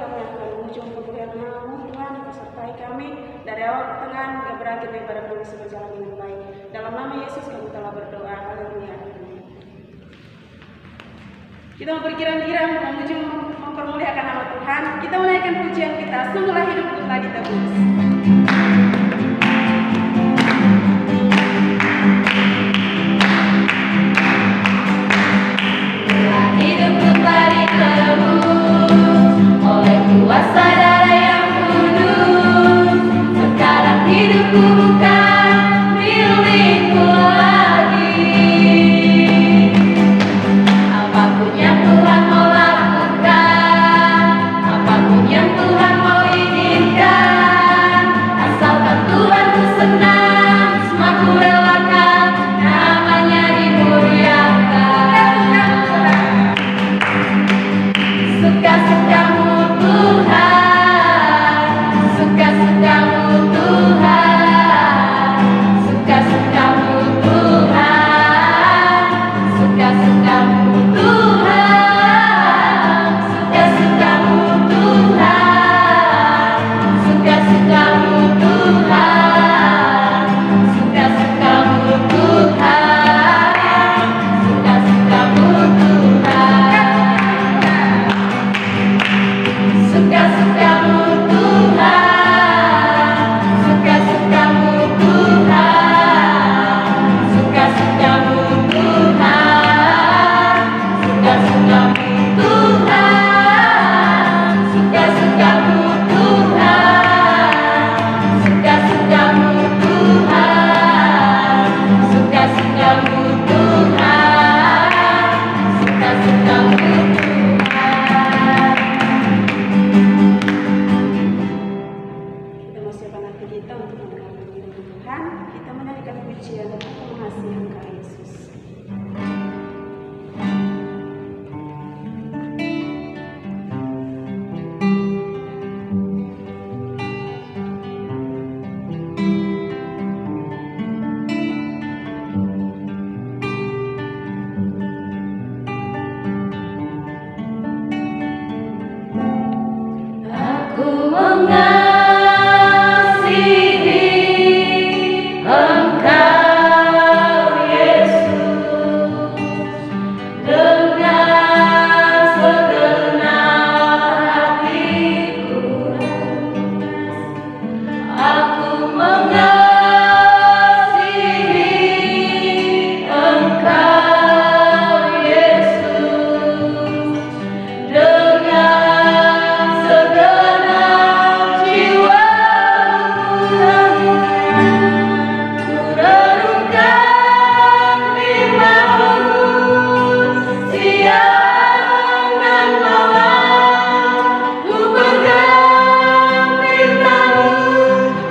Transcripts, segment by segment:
kami akan menuju kemuliaan nama-Mu Tuhan. Sertai kami dari awal pertengahan hingga berakhir daripada kami bisa berjalan dengan baik. Dalam nama Yesus kami telah berdoa. Haleluya. Kita berkira-kira menuju mempermuliakan nama Tuhan. Kita menaikkan pujian kita. Sungguhlah hidupku telah ditebus. Hidupku telah ditebus oleh kuasa darah yang kudus. Sekarang hidupku bukan milikku lagi. Apapun yang Tuhan mau lakukan, apapun yang Tuhan mau izinkan, asalkan Tuhan ku senang, semua ku relakan, namanya dimuliakan. Suka-sukamu Tuhan, suka-sukamu Tuhan, suka-sukamu Tuhan, suka-sukamu Tuhan, suka-sukamu Tuhan, suka-sukamu Tuhan, suka-sukamu Tuhan, suka-sukamu Tuhan. Suka-sukamu Tuhan, suka-sukamu Tuhan, suka-sukamu Tuhan, suka-sukamu Tuhan, suka-sukamu Tuhan, suka-sukamu Tuhan, suka-sukamu Tuhan, suka-sukamu Tuhan. Kita mau siapkan hati kita untuk mendengarkan firman Tuhan. Kita menaikkan pujian untuk mengasihi Engkau Yesus. Aku mengasihi Engkau Yesus dengan segenap hatiku. Aku mengasihi Engkau Yesus dengan segenap jiwa. Ku renungkan firman-Mu siang dan malam. Ku pegang firman-Mu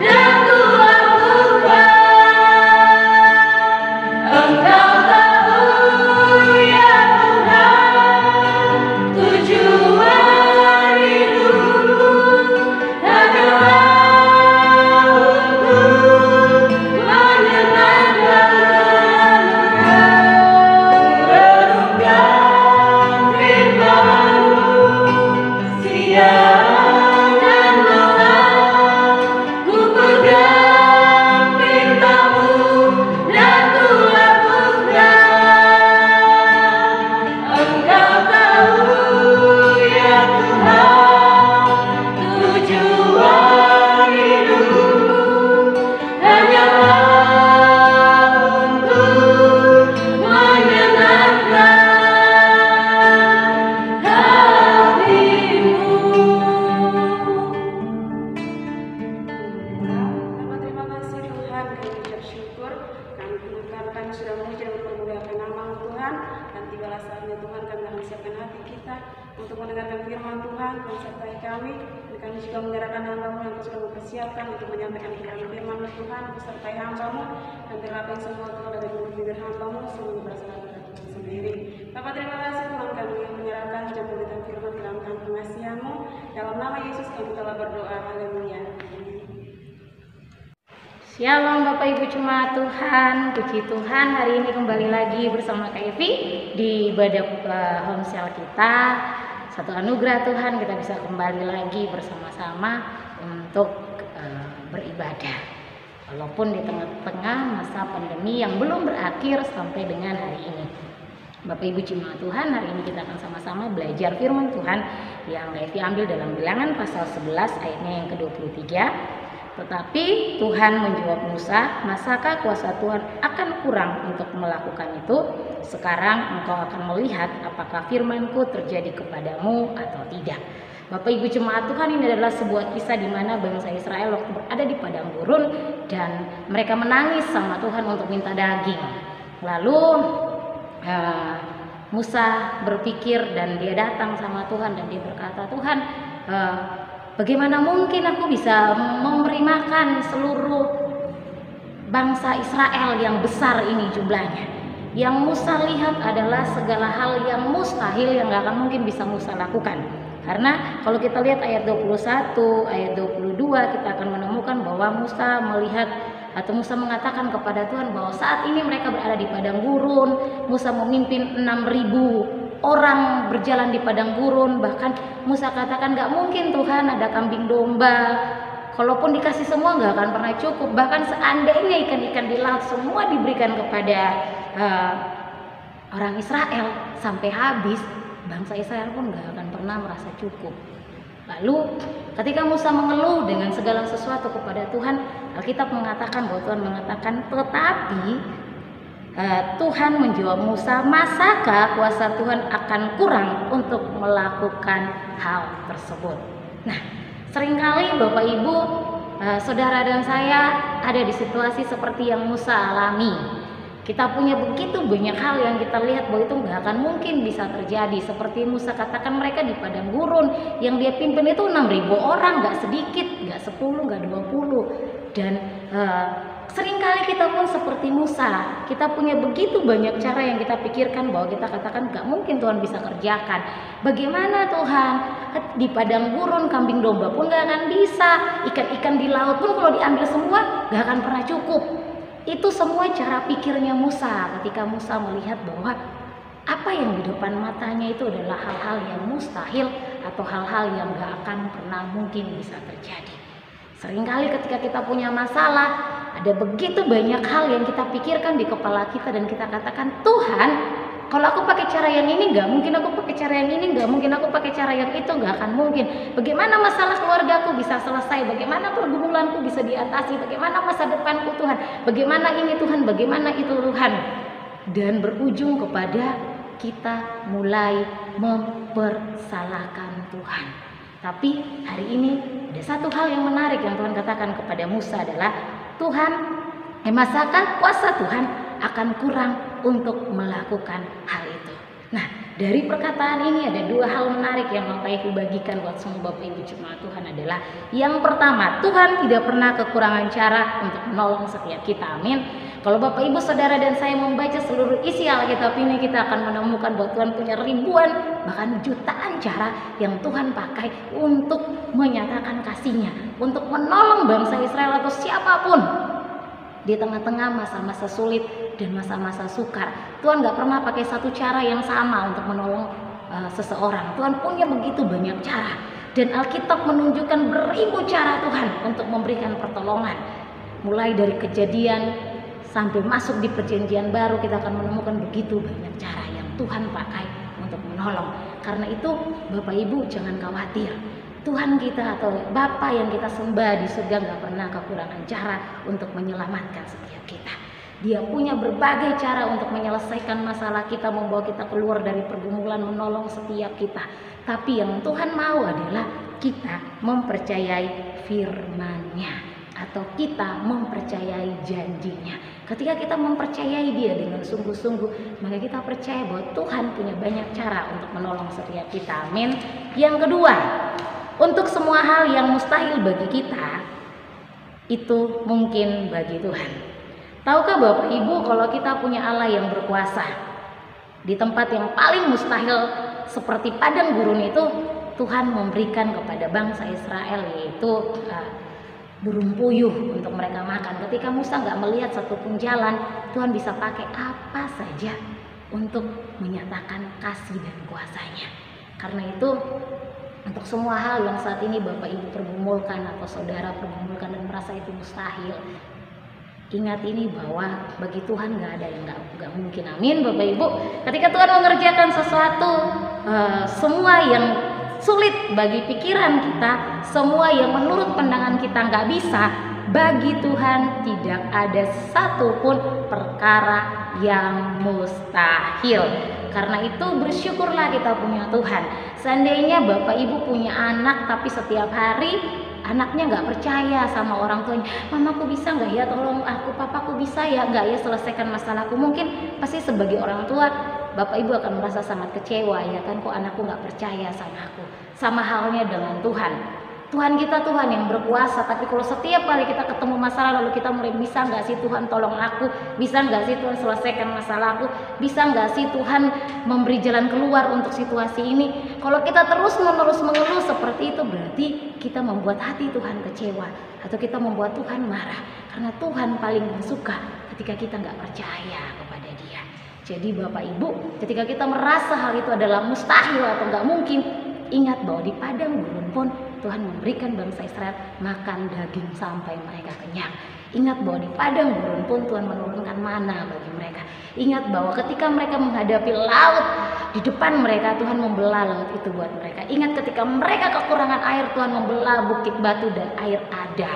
dan ku lakukan. Engkau tahu ya Tuhan, tujuan hidupku hanyalah untuk menyenangkan Engkau. Renungkan firman-Mu siang dan malam. Ku pegang perintah-Mu dan ku lakukan. Engkau tahu ya Tuhan, tujuan hidupku hanyalah untuk menyenangkan hati-Mu. Bapak, terima kasih Tuhan, kami ucap syukur. Kami mengucapkan sudah memuji dan mempermuliakan nama Tuhan. Dan tibalah saatnya Tuhan, kami akan siapkan hati kita untuk mendengarkan firman Tuhan. Sertai kami, dan kami juga menyerahkan hamba-Mu yang Kau sudah mempersiapkan untuk menyampaikan firman Tuhan. Sertai hamba-Mu, dan terlapang semua Tuhan dari mulut bibir hamba-Mu, seluruh berasal dari Tuhan sendiri. Bapak, terima kasih Tuhan, kami yang menyerahkan jam pemberitaan firman ke dalam tangan pengasihan-Mu. Dalam nama Yesus kami telah berdoa. Haleluya. Shalom Bapak Ibu Jemaat Tuhan, puji Tuhan, hari ini kembali lagi bersama Kak Evi di ibadah Homesel kita. satu anugerah Tuhan kita bisa kembali lagi bersama-sama untuk beribadah. Walaupun di tengah-tengah masa pandemi yang belum berakhir sampai dengan hari ini. Bapak Ibu jemaat Tuhan, hari ini kita akan sama-sama belajar firman Tuhan yang Levi ambil dalam Bilangan pasal 11 ayatnya yang ke-23. Tetapi Tuhan menjawab Musa, masakah kuasa Tuhan akan kurang untuk melakukan itu? Sekarang engkau akan melihat apakah firman-Ku terjadi kepadamu atau tidak. Bapak Ibu jemaat Tuhan, ini adalah sebuah kisah di mana bangsa Israel waktu berada di padang gurun dan mereka menangis sama Tuhan untuk minta daging. Lalu Musa berpikir dan dia datang sama Tuhan dan dia berkata, Tuhan, bagaimana mungkin aku bisa memberi makan seluruh bangsa Israel yang besar ini jumlahnya. Yang Musa lihat adalah segala hal yang mustahil yang gak akan mungkin bisa Musa lakukan. Karena kalau kita lihat ayat 21, ayat 22 kita akan menemukan bahwa Musa melihat atau Musa mengatakan kepada Tuhan bahwa saat ini mereka berada di padang gurun. Musa memimpin 6.000 orang berjalan di padang gurun. Bahkan Musa katakan gak mungkin Tuhan ada kambing domba. Kalaupun dikasih semua gak akan pernah cukup. Bahkan seandainya ikan-ikan di laut semua diberikan kepada orang Israel sampai habis, bangsa Israel pun gak akan pernah merasa cukup. Lalu ketika Musa mengeluh dengan segala sesuatu kepada Tuhan, Alkitab mengatakan bahwa Tuhan mengatakan, tetapi Tuhan menjawab Musa, masakah kuasa Tuhan akan kurang untuk melakukan hal tersebut? Nah, seringkali Bapak Ibu, saudara dan saya ada di situasi seperti yang Musa alami. Kita punya begitu banyak hal yang kita lihat bahwa itu nggak akan mungkin bisa terjadi. Seperti Musa katakan, mereka di padang gurun yang dia pimpin itu 6.000 orang, nggak sedikit, nggak 10, nggak 20. Dan seringkali kita pun seperti Musa, kita punya begitu banyak cara yang kita pikirkan bahwa kita katakan nggak mungkin Tuhan bisa kerjakan. Bagaimana Tuhan? Di padang gurun kambing domba pun nggak akan bisa, ikan-ikan di laut pun kalau diambil semua nggak akan pernah cukup. Itu semua cara pikirnya Musa ketika Musa melihat bahwa apa yang di depan matanya itu adalah hal-hal yang mustahil atau hal-hal yang gak akan pernah mungkin bisa terjadi. Seringkali ketika kita punya masalah, ada begitu banyak hal yang kita pikirkan di kepala kita dan kita katakan, Tuhan, kalau aku pakai cara yang ini gak mungkin, aku pakai cara yang ini gak mungkin, aku pakai cara yang itu gak akan mungkin. Bagaimana masalah keluargaku bisa selesai, bagaimana pergumulanku bisa diatasi, bagaimana masa depanku Tuhan, bagaimana ini Tuhan, bagaimana itu Tuhan. Dan berujung kepada kita mulai mempersalahkan Tuhan. Tapi hari ini ada satu hal yang menarik yang Tuhan katakan kepada Musa adalah, Tuhan, masakah kuasa Tuhan akan kurang untuk melakukan hal itu. Nah, dari perkataan ini ada dua hal menarik yang mau Ibu bagikan buat semua Bapak Ibu jemaat Tuhan adalah, yang pertama, Tuhan tidak pernah kekurangan cara untuk menolong setiap kita. Amin. Kalau Bapak Ibu saudara dan saya membaca seluruh isi Alkitab ini, kita akan menemukan bahwa Tuhan punya ribuan bahkan jutaan cara yang Tuhan pakai untuk menyatakan kasih-Nya, untuk menolong bangsa Israel atau siapapun di tengah-tengah masa-masa sulit dan masa-masa sukar. Tuhan gak pernah pakai satu cara yang sama untuk menolong seseorang. Tuhan punya begitu banyak cara. Dan Alkitab menunjukkan beribu cara Tuhan untuk memberikan pertolongan. Mulai dari Kejadian sampai masuk di Perjanjian Baru, kita akan menemukan begitu banyak cara yang Tuhan pakai untuk menolong. Karena itu Bapak Ibu jangan khawatir. Tuhan kita atau Bapa yang kita sembah di surga gak pernah kekurangan cara untuk menyelamatkan setiap kita. Dia punya berbagai cara untuk menyelesaikan masalah kita, membawa kita keluar dari pergumulan, menolong setiap kita. Tapi yang Tuhan mau adalah kita mempercayai firman-Nya atau kita mempercayai janji-Nya. Ketika kita mempercayai Dia dengan sungguh-sungguh, maka kita percaya bahwa Tuhan punya banyak cara untuk menolong setiap kita. Amin. Yang kedua, untuk semua hal yang mustahil bagi kita, itu mungkin bagi Tuhan. Tahukah Bapak Ibu kalau kita punya Allah yang berkuasa, di tempat yang paling mustahil seperti padang gurun itu, Tuhan memberikan kepada bangsa Israel yaitu burung puyuh untuk mereka makan. Ketika Musa nggak melihat satupun jalan, Tuhan bisa pakai apa saja untuk menyatakan kasih dan kuasa-Nya. Karena itu untuk semua hal yang saat ini Bapak Ibu pergumulkan atau saudara pergumulkan dan merasa itu mustahil, ingat ini bahwa bagi Tuhan nggak ada yang nggak mungkin. Amin Bapak Ibu. Ketika Tuhan mengerjakan sesuatu, semua yang sulit bagi pikiran kita, semua yang menurut pandangan kita nggak bisa, bagi Tuhan tidak ada satupun perkara yang mustahil. Karena itu bersyukurlah kita punya Tuhan. Seandainya Bapak Ibu punya anak tapi setiap hari anaknya nggak percaya sama orang tuanya, mamaku bisa nggak ya, tolong aku, papaku bisa ya nggak ya selesaikan masalahku, mungkin pasti sebagai orang tua Bapak Ibu akan merasa sangat kecewa, ya kan, kok anakku nggak percaya sama aku. Sama halnya dengan Tuhan. Tuhan kita Tuhan yang berkuasa, tapi kalau setiap kali kita ketemu masalah lalu kita mulai, bisa nggak sih Tuhan tolong aku, bisa nggak sih Tuhan selesaikan masalahku, bisa nggak sih Tuhan memberi jalan keluar untuk situasi ini. Kalau kita terus menerus mengeluh seperti itu, berarti kita membuat hati Tuhan kecewa atau kita membuat Tuhan marah. Karena Tuhan paling gak suka ketika kita nggak percaya kepada Dia. Jadi Bapak Ibu, ketika kita merasa hal itu adalah mustahil atau nggak mungkin, ingat bahwa di padang gurun pun Tuhan memberikan bangsa Israel makan daging sampai mereka kenyang. Ingat bahwa di padang gurun pun Tuhan menurunkan mana bagi mereka. Ingat bahwa ketika mereka menghadapi laut di depan mereka, Tuhan membelah laut itu buat mereka. Ingat ketika mereka kekurangan air, Tuhan membelah bukit batu dan air ada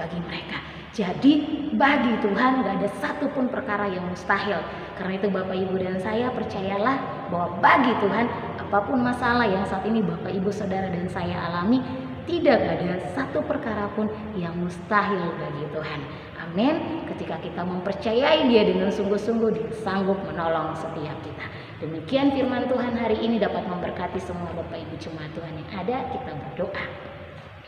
bagi mereka. Jadi bagi Tuhan gak ada satupun perkara yang mustahil. Karena itu Bapak Ibu dan saya percayalah bahwa bagi Tuhan apapun masalah yang saat ini Bapak Ibu saudara dan saya alami, tidak ada satu perkara pun yang mustahil bagi Tuhan. Amin. Ketika kita mempercayai Dia dengan sungguh-sungguh, Dia sanggup menolong setiap kita. Demikian firman Tuhan hari ini dapat memberkati semua Bapak Ibu jemaat Tuhan yang ada. Kita berdoa.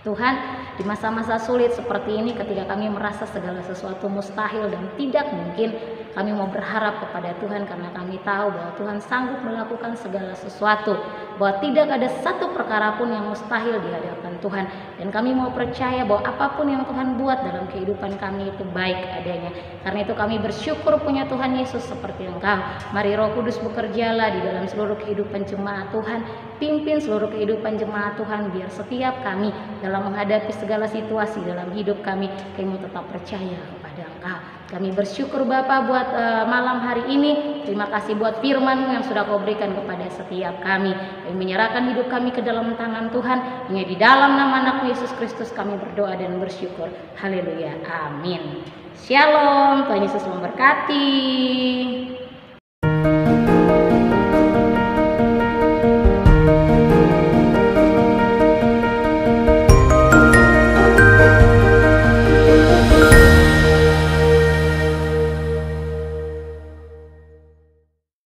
Tuhan, di masa-masa sulit seperti ini, ketika kami merasa segala sesuatu mustahil dan tidak mungkin, kami mau berharap kepada Tuhan karena kami tahu bahwa Tuhan sanggup melakukan segala sesuatu, bahwa tidak ada satu perkara pun yang mustahil di hadapan Tuhan. Dan kami mau percaya bahwa apapun yang Tuhan buat dalam kehidupan kami itu baik adanya. Karena itu kami bersyukur punya Tuhan Yesus seperti Engkau. Mari Roh Kudus bekerjalah di dalam seluruh kehidupan jemaat Tuhan. Pimpin seluruh kehidupan jemaat Tuhan, biar setiap kami dalam menghadapi segala situasi dalam hidup kami mau tetap percaya kepada Engkau. Kami bersyukur Bapa buat malam hari ini. Terima kasih buat firman yang sudah Kau berikan kepada setiap kami. Kami menyerahkan hidup kami ke dalam tangan Tuhan. Hanya di dalam nama anak Yesus Kristus kami berdoa dan bersyukur. Haleluya. Amin. Shalom. Tuhan Yesus memberkati.